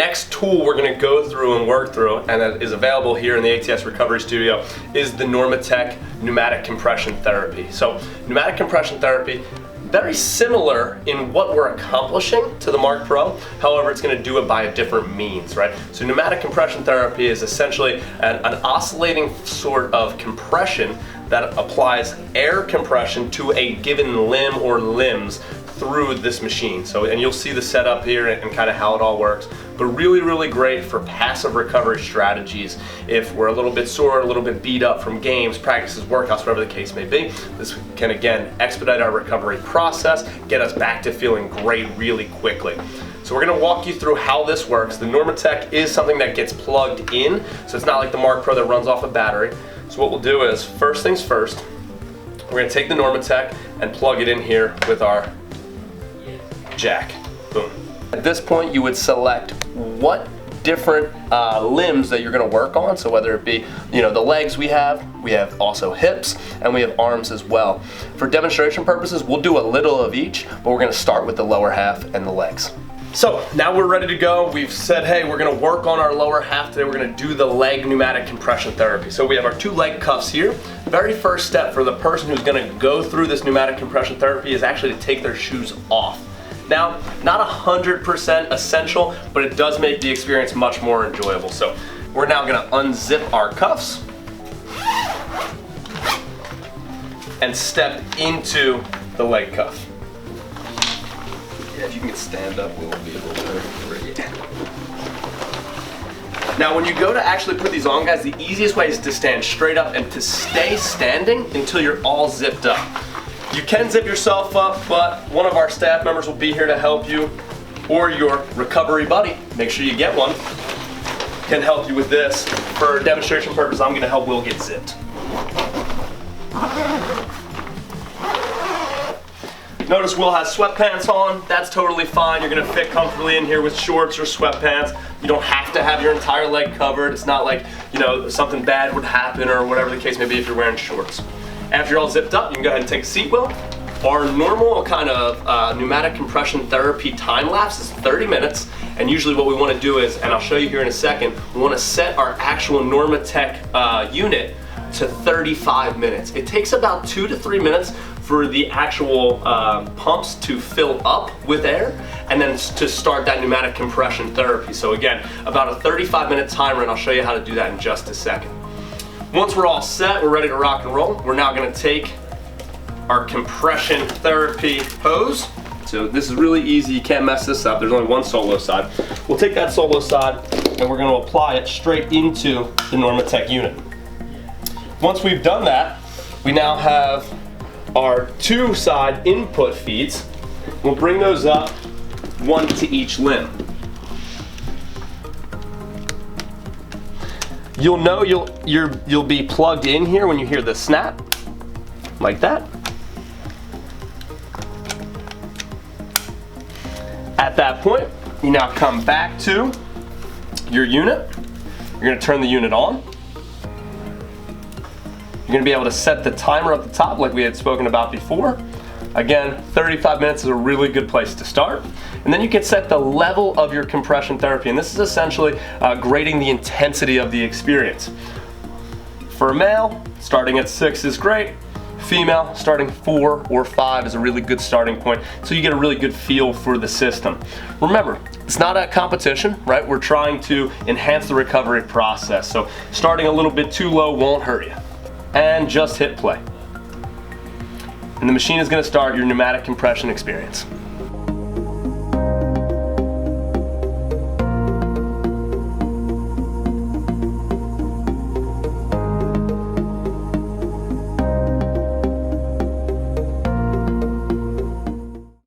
Next tool we're going to go through and work through, and that is available here in the ATS Recovery Studio, is the Normatech pneumatic compression therapy. So pneumatic compression therapy, very similar in what we're accomplishing to the Mark Pro. However, it's going to do it by a different means, right? So pneumatic compression therapy is essentially an oscillating sort of compression that applies air compression to a given limb or limbs through this machine. So, and you'll see the setup here and kind of how it all works. But really, really great for passive recovery strategies. If we're a little bit sore, a little bit beat up from games, practices, workouts, whatever the case may be, this can again expedite our recovery process, get us back to feeling great really quickly. So we're going to walk you through how this works. The Normatech is something that gets plugged in, so it's not like the Mark Pro that runs off a battery. So what we'll do is, first things first, we're going to take the Normatech and plug it in here with our jack. Boom. At this point, you would select what different limbs that you're going to work on. So whether it be, the legs we have also hips, and we have arms as well. For demonstration purposes, we'll do a little of each, but we're going to start with the lower half and the legs. So now we're ready to go. We've said, hey, we're going to work on our lower half today. We're going to do the leg pneumatic compression therapy. So we have our 2 leg cuffs here. Very first step for the person who's going to go through this pneumatic compression therapy is actually to take their shoes off. Now, not 100% essential, but it does make the experience much more enjoyable. So we're now going to unzip our cuffs and step into the leg cuff. Yeah, if you can stand up, we'll be able to read. Now, when you go to actually put these on, guys, the easiest way is to stand straight up and to stay standing until you're all zipped up. You can zip yourself up, but one of our staff members will be here to help you, or your recovery buddy, make sure you get one, can help you with this. For demonstration purposes, I'm going to help Will get zipped. Notice Will has sweatpants on. That's totally fine. You're going to fit comfortably in here with shorts or sweatpants. You don't have to have your entire leg covered. It's not like, something bad would happen or whatever the case may be if you're wearing shorts. After you're all zipped up, you can go ahead and take a seat, Will. Our normal kind of pneumatic compression therapy time lapse is 30 minutes. And usually what we want to do is, and I'll show you here in a second, we want to set our actual Normatech unit to 35 minutes. It takes about 2 to 3 minutes for the actual pumps to fill up with air and then to start that pneumatic compression therapy. So again, about a 35-minute timer, and I'll show you how to do that in just a second. Once we're all set, we're ready to rock and roll, we're now going to take our compression therapy hose. So this is really easy, you can't mess this up, there's only one solo side. We'll take that solo side and we're going to apply it straight into the Normatech unit. Once we've done that, we now have our 2 side input feeds. We'll bring those up, 1 to each limb. You'll know you'll be plugged in here when you hear the snap, like that. At that point, you now come back to your unit. You're going to turn the unit on. You're going to be able to set the timer at the top like we had spoken about before. Again, 35 minutes is a really good place to start. And then you can set the level of your compression therapy. And this is essentially grading the intensity of the experience. For a male, starting at 6 is great. Female, starting 4 or 5 is a really good starting point. So you get a really good feel for the system. Remember, it's not a competition, right? We're trying to enhance the recovery process. So starting a little bit too low won't hurt you. And just hit play. And the machine is going to start your pneumatic compression experience.